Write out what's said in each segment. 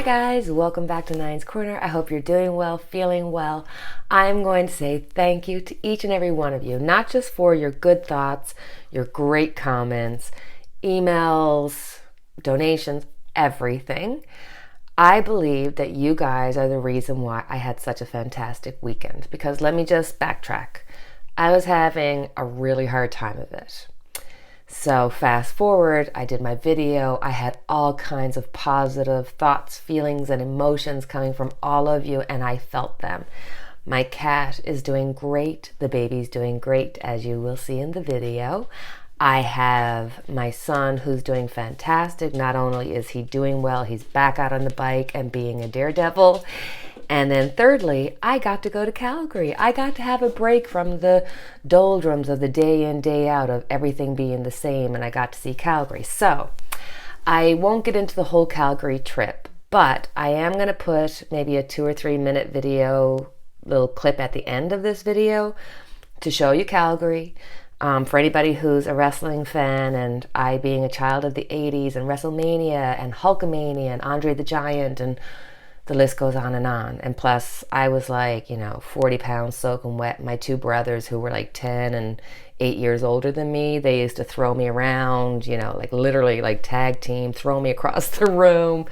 guys, welcome back to Nine's Corner. I hope you're doing well, feeling well. I'm going to say thank you to each and every one of you, not just for your good thoughts, your great comments, emails, donations, everything. I believe that you guys are the reason why I had such a fantastic weekend, because let me just backtrack. I was having a really hard time of it. So fast forward, I did my video. I had all kinds of positive thoughts, feelings, and emotions coming from all of you, and I felt them. My cat is doing great. The baby's doing great, as you will see in the video. I have my son who's doing fantastic. Not only is he doing well, he's back out on the bike and being a daredevil. And then thirdly, I got to go to Calgary. I got to have a break from the doldrums of the day in, day out of everything being the same, and I got to see Calgary. So I won't get into the whole Calgary trip, but I am going to put maybe a 2 or 3 minute video, little clip at the end of this video to show you Calgary. For anybody who's a wrestling fan, and I being a child of the 80s and WrestleMania and Hulkamania and Andre the Giant, and the list goes on. And plus, I was like, 40 pounds soaking wet. My two brothers, who were like 10 and 8 years older than me, they used to throw me around, like literally like tag team, throw me across the room.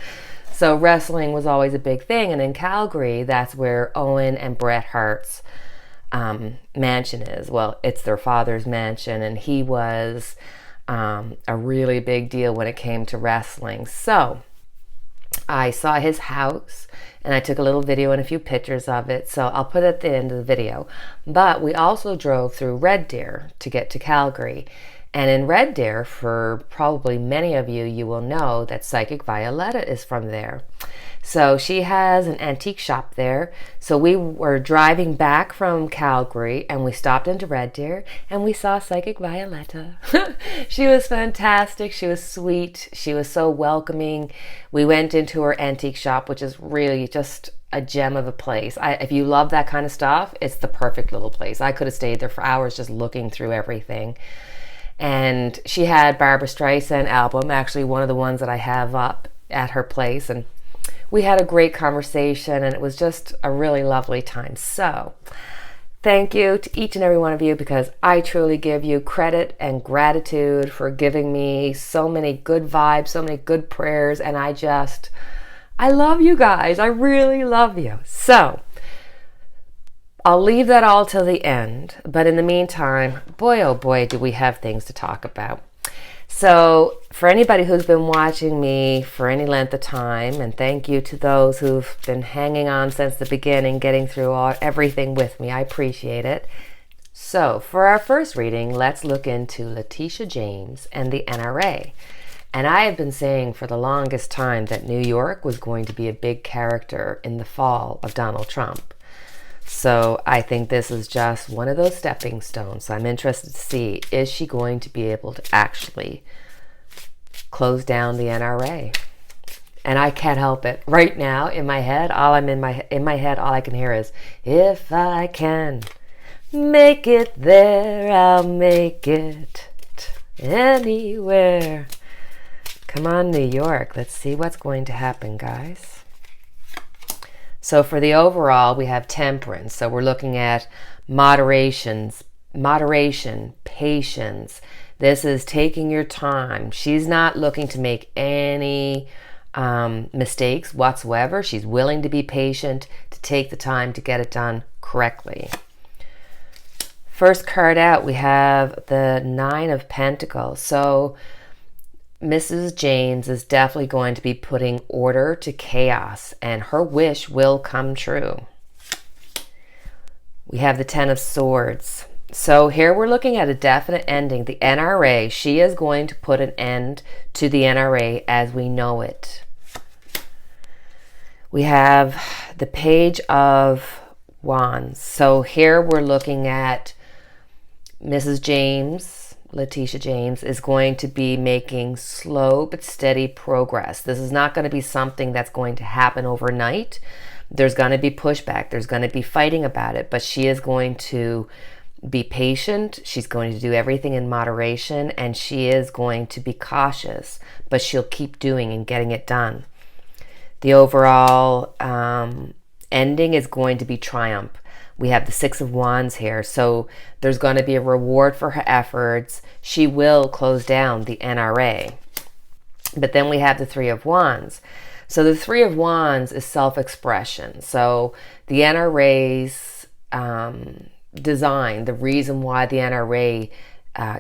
So wrestling was always a big thing. And in Calgary, that's where Owen and Bret Hart's mansion is. Well, it's their father's mansion, and he was a really big deal when it came to wrestling. So I saw his house and I took a little video and a few pictures of it, so I'll put it at the end of the video. But we also drove through Red Deer to get to Calgary. And in Red Deer, for probably many of you, you will know that Psychic Violetta is from there. So she has an antique shop there. So we were driving back from Calgary and we stopped into Red Deer and we saw Psychic Violetta. She was fantastic. She was sweet. She was so welcoming. We went into her antique shop, which is really just a gem of a place. If you love that kind of stuff, it's the perfect little place. I could have stayed there for hours just looking through everything. And she had Barbra Streisand album, actually one of the ones that I have up at her place, and we had a great conversation, and it was just a really lovely time. So thank you to each and every one of you, because I truly give you credit and gratitude for giving me so many good vibes, so many good prayers, and I love you guys. I really love you. So I'll leave that all till the end, but in the meantime, boy oh boy do we have things to talk about. So for anybody who's been watching me for any length of time, and thank you to those who've been hanging on since the beginning, getting through everything with me, I appreciate it. So for our first reading, let's look into Letitia James and the NRA. And I have been saying for the longest time that New York was going to be a big character in the fall of Donald Trump. So I think this is just one of those stepping stones. So I'm interested to see, is she going to be able to actually close down the NRA? And I can't help it. Right now in my head, all I can hear is, if I can make it there, I'll make it anywhere. Come on, New York. Let's see what's going to happen, guys. So for the overall, we have temperance. So we're looking at moderation, patience. This is taking your time. She's not looking to make any mistakes whatsoever. She's willing to be patient, to take the time to get it done correctly. First card out, we have the 9 of Pentacles. So Mrs. James is definitely going to be putting order to chaos, and her wish will come true. We have the 10 of Swords. So here we're looking at a definite ending. The NRA, she is going to put an end to the NRA as we know it. We have the Page of Wands. So here we're looking at Mrs. James, Letitia James, is going to be making slow but steady progress. This is not going to be something that's going to happen overnight. There's going to be pushback. There's going to be fighting about it, but she is going to be patient. She's going to do everything in moderation, and she is going to be cautious, but she'll keep doing and getting it done. The overall ending is going to be triumph. We have the Six of Wands here, so there's going to be a reward for her efforts. She will close down the NRA. But then we have the Three of Wands. So the Three of Wands is self-expression. So the NRA's design, the reason why the NRA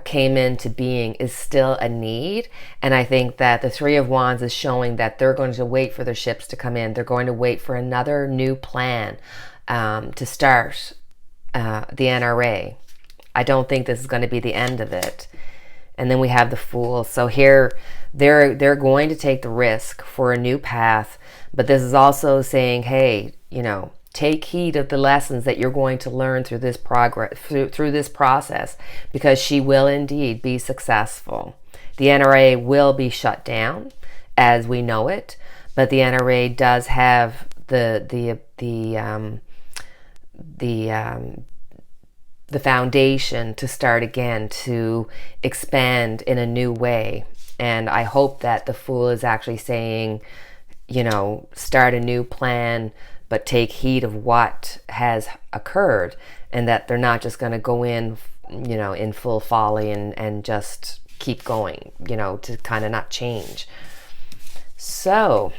came into being is still a need. And I think that the Three of Wands is showing that they're going to wait for their ships to come in. They're going to wait for another new plan to start the NRA. I don't think this is going to be the end of it. And then we have the Fool. So here they're going to take the risk for a new path, but this is also saying, hey, take heed of the lessons that you're going to learn through this through this process, because she will indeed be successful. The NRA will be shut down as we know it, but the NRA does have the foundation to start again, to expand in a new way. And I hope that the Fool is actually saying, start a new plan, but take heed of what has occurred, and that they're not just going to go in, in full folly and just keep going, to kind of not change. So,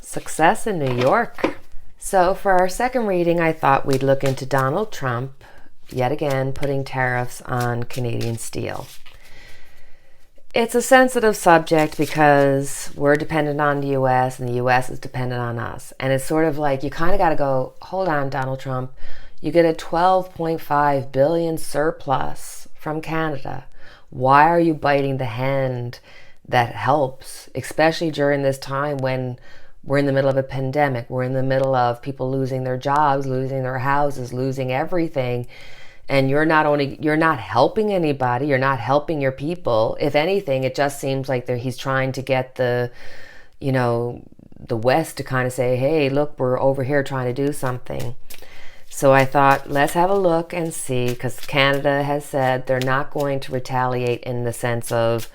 success in New York. So for our second reading, I thought we'd look into Donald Trump, yet again, putting tariffs on Canadian steel. It's a sensitive subject because we're dependent on the U.S. and the U.S. is dependent on us. And it's sort of like you kind of got to go, hold on, Donald Trump. You get a $12.5 billion surplus from Canada. Why are you biting the hand that helps, especially during this time when we're in the middle of a pandemic? We're in the middle of people losing their jobs, losing their houses, losing everything. And you're not helping anybody. You're not helping your people. If anything, it just seems like he's trying to get the West to kind of say, hey, look, we're over here trying to do something. So I thought, let's have a look and see, because Canada has said they're not going to retaliate in the sense of,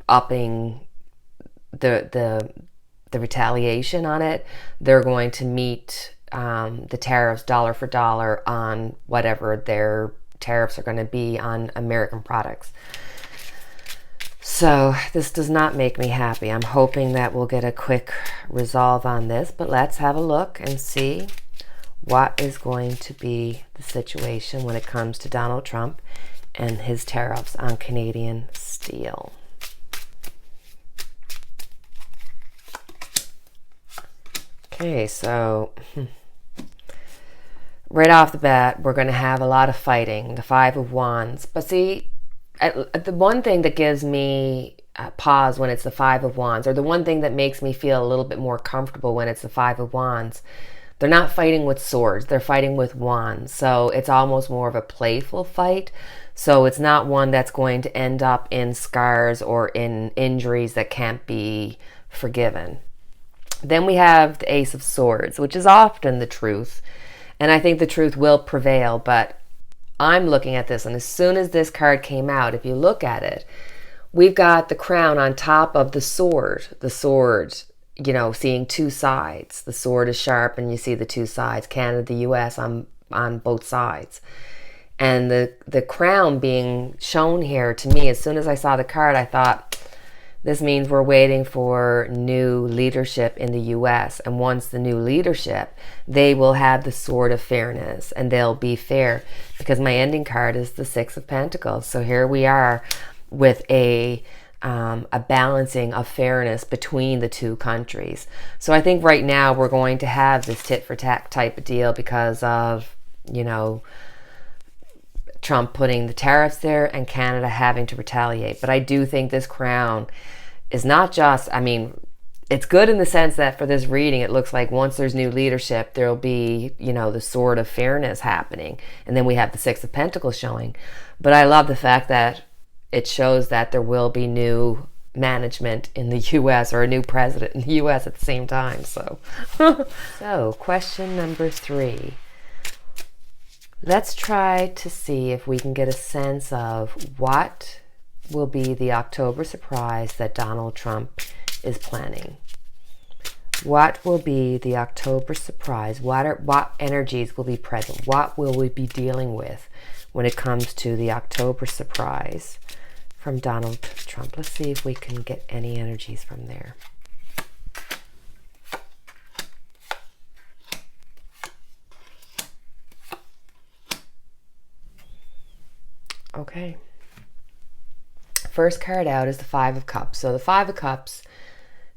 upping the retaliation on it. They're going to meet the tariffs dollar for dollar on whatever their tariffs are going to be on American products. So this does not make me happy. I'm hoping that we'll get a quick resolve on this, but let's have a look and see what is going to be the situation when it comes to Donald Trump and his tariffs on Canadian steel. Okay, so right off the bat, we're going to have a lot of fighting, the Five of Wands. But see, the one thing that gives me pause when it's the Five of Wands, or the one thing that makes me feel a little bit more comfortable when it's the Five of Wands, they're not fighting with swords, they're fighting with wands. So it's almost more of a playful fight. So it's not one that's going to end up in scars or in injuries that can't be forgiven. Then we have the Ace of Swords, which is often the truth. And I think the truth will prevail, but I'm looking at this, and as soon as this card came out, if you look at it, we've got the crown on top of the sword. The sword, seeing two sides. The sword is sharp, and you see the two sides, Canada, the U.S. on both sides. And the crown being shown here, to me, as soon as I saw the card, I thought, this means we're waiting for new leadership in the U.S. And once the new leadership, they will have the sword of fairness, and they'll be fair, because my ending card is the Six of Pentacles. So here we are with a balancing of fairness between the two countries. So I think right now we're going to have this tit for tat type of deal because of, Trump putting the tariffs there and Canada having to retaliate. But I do think this crown is not just, it's good in the sense that for this reading, it looks like once there's new leadership, there'll be, the sword of fairness happening. And then we have the Six of Pentacles showing. But I love the fact that it shows that there will be new management in the U.S. or a new president in the U.S. at the same time. So, question number 3. Let's try to see if we can get a sense of what will be the October surprise that Donald Trump is planning. What will be the October surprise? What energies will be present? What will we be dealing with when it comes to the October surprise from Donald Trump? Let's see if we can get any energies from there. Okay. First card out is the Five of Cups. So the Five of Cups,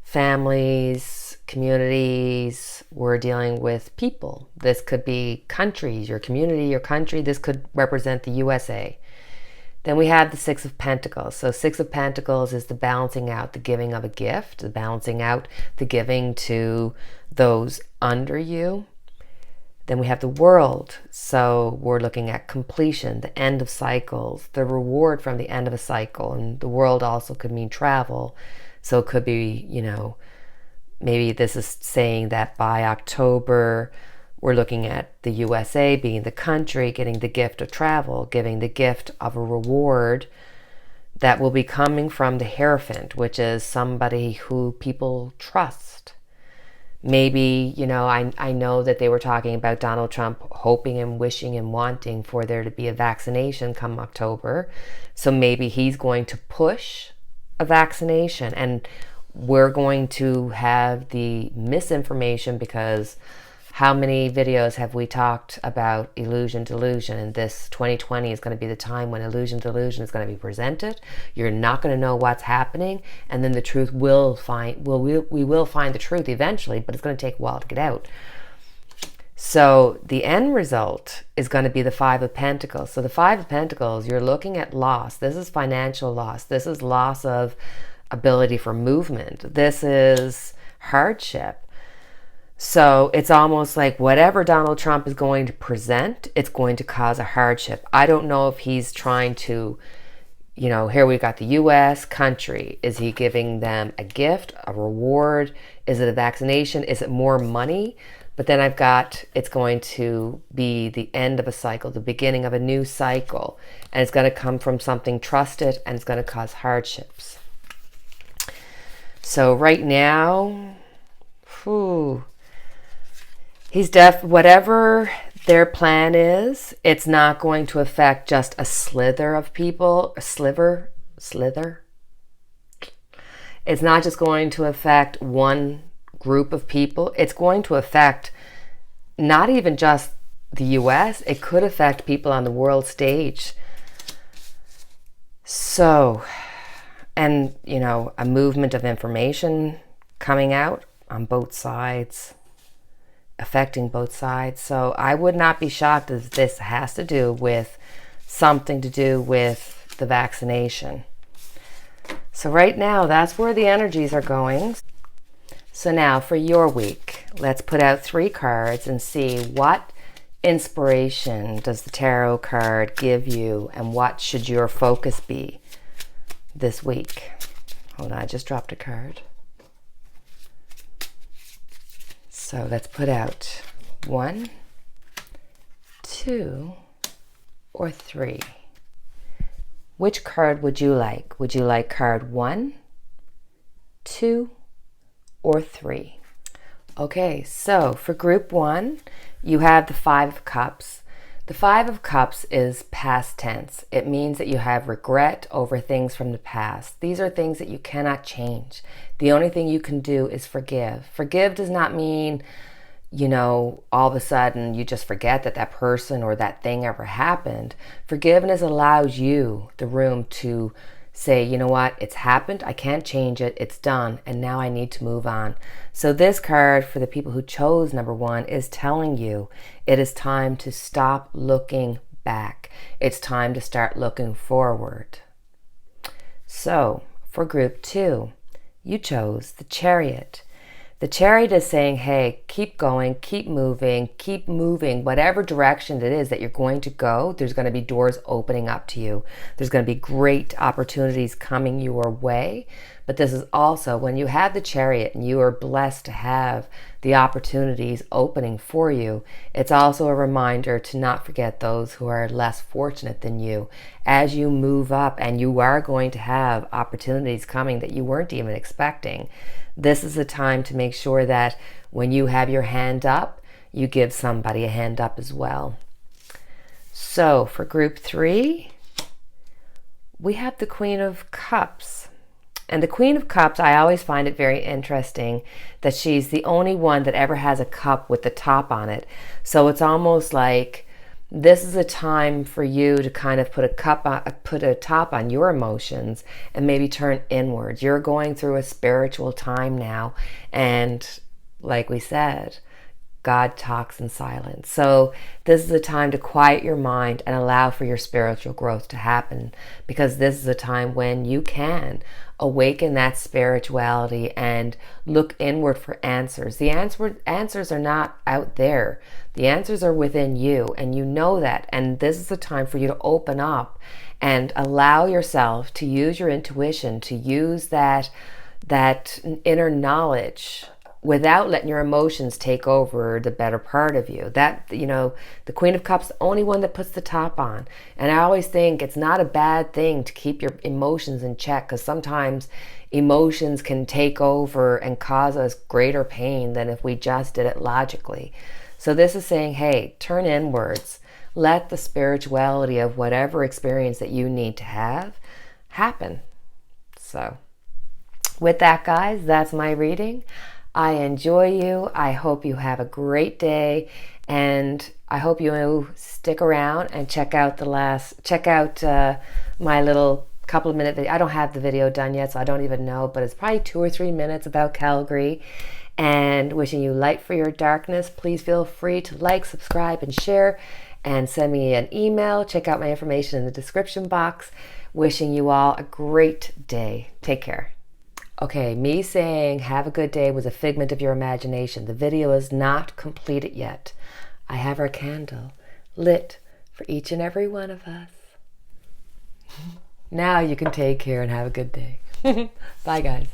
families, communities, we're dealing with people. This could be countries, your community, your country. This could represent the USA. Then we have the Six of Pentacles. So Six of Pentacles is the balancing out, the giving of a gift, the balancing out, the giving to those under you. Then we have the World. So we're looking at completion, the end of cycles, the reward from the end of a cycle. And the World also could mean travel. So it could be, maybe this is saying that by October, we're looking at the USA being the country, getting the gift of travel, giving the gift of a reward that will be coming from the Hierophant, which is somebody who people trust. Maybe, I know that they were talking about Donald Trump hoping and wishing and wanting for there to be a vaccination come October. So maybe he's going to push a vaccination, and we're going to have the misinformation, because how many videos have we talked about illusion delusion? And this 2020 is going to be the time when illusion delusion is going to be presented. You're not going to know what's happening, and then the truth we will find the truth eventually, but it's going to take a while to get out. So the end result is going to be the Five of Pentacles. So the Five of Pentacles, you're looking at loss. This is financial loss. This is loss of ability for movement. This is hardship. So it's almost like whatever Donald Trump is going to present, it's going to cause a hardship. I don't know if he's trying to, here we've got the U.S. country. Is he giving them a gift, a reward? Is it a vaccination? Is it more money? But then it's going to be the end of a cycle, the beginning of a new cycle. And it's going to come from something trusted, and it's going to cause hardships. So right now, whatever their plan is, it's not going to affect just a slither of people, slither. It's not just going to affect one group of people. It's going to affect not even just the US, it could affect people on the world stage. So, and a movement of information coming out on both sides, affecting both sides. So I would not be shocked if this has to do with something to do with the vaccination. So right now, that's where the energies are going. So now for your week, let's put out 3 cards and see what inspiration does the tarot card give you, and what should your focus be this week. Hold on, I just dropped a card. So let's put out 1, 2, or 3. Which card would you like? Would you like card 1, 2, or 3? Okay, so for group 1, you have the Five of Cups. The Five of Cups is past tense. It means that you have regret over things from the past. These are things that you cannot change. The only thing you can do is forgive. Forgive does not mean, all of a sudden you just forget that that person or that thing ever happened. Forgiveness allows you the room to say, you know what, it's happened, I can't change it, it's done, and now I need to move on. So this card, for the people who chose number 1, is telling you it is time to stop looking back. It's time to start looking forward. So for group 2, you chose the Chariot. The Chariot is saying, hey, keep going, keep moving, whatever direction it is that you're going to go. There's going to be doors opening up to you. There's going to be great opportunities coming your way, But this is also when you have the Chariot and you are blessed to have the opportunities opening for you, it's also a reminder to not forget those who are less fortunate than you as you move up, and you are going to have opportunities coming that you weren't even expecting. This is the time to make sure that when you have your hand up, you give somebody a hand up as well. So for group 3, we have the Queen of Cups. And the Queen of Cups, I always find it very interesting that she's the only one that ever has a cup with the top on it. So it's almost like this is a time for you to kind of put a top on your emotions and maybe turn inwards. You're going through a spiritual time now, and like we said, God talks in silence. So this is a time to quiet your mind and allow for your spiritual growth to happen, because this is a time when you can awaken that spirituality and look inward for answers. The answers are not out there. The answers are within you, and you know that. And this is the time for you to open up and allow yourself to use your intuition, to use that inner knowledge without letting your emotions take over the better part of you. That, the Queen of Cups, the only one that puts the top on. And I always think it's not a bad thing to keep your emotions in check, because sometimes emotions can take over and cause us greater pain than if we just did it logically. So this is saying, hey, turn inwards. Let the spirituality of whatever experience that you need to have happen. So with that, guys, that's my reading. I enjoy you. I hope you have a great day, and I hope you stick around and check out my little couple of minute video. I don't have the video done yet, so I don't even know, but it's probably 2 or 3 minutes about Calgary. And wishing you light for your darkness. Please feel free to like, subscribe, and share, and send me an email. Check out my information in the description box. Wishing you all a great day. Take care. Okay, me saying have a good day was a figment of your imagination. The video is not completed yet. I have our candle lit for each and every one of us. Now you can take care and have a good day. Bye, guys.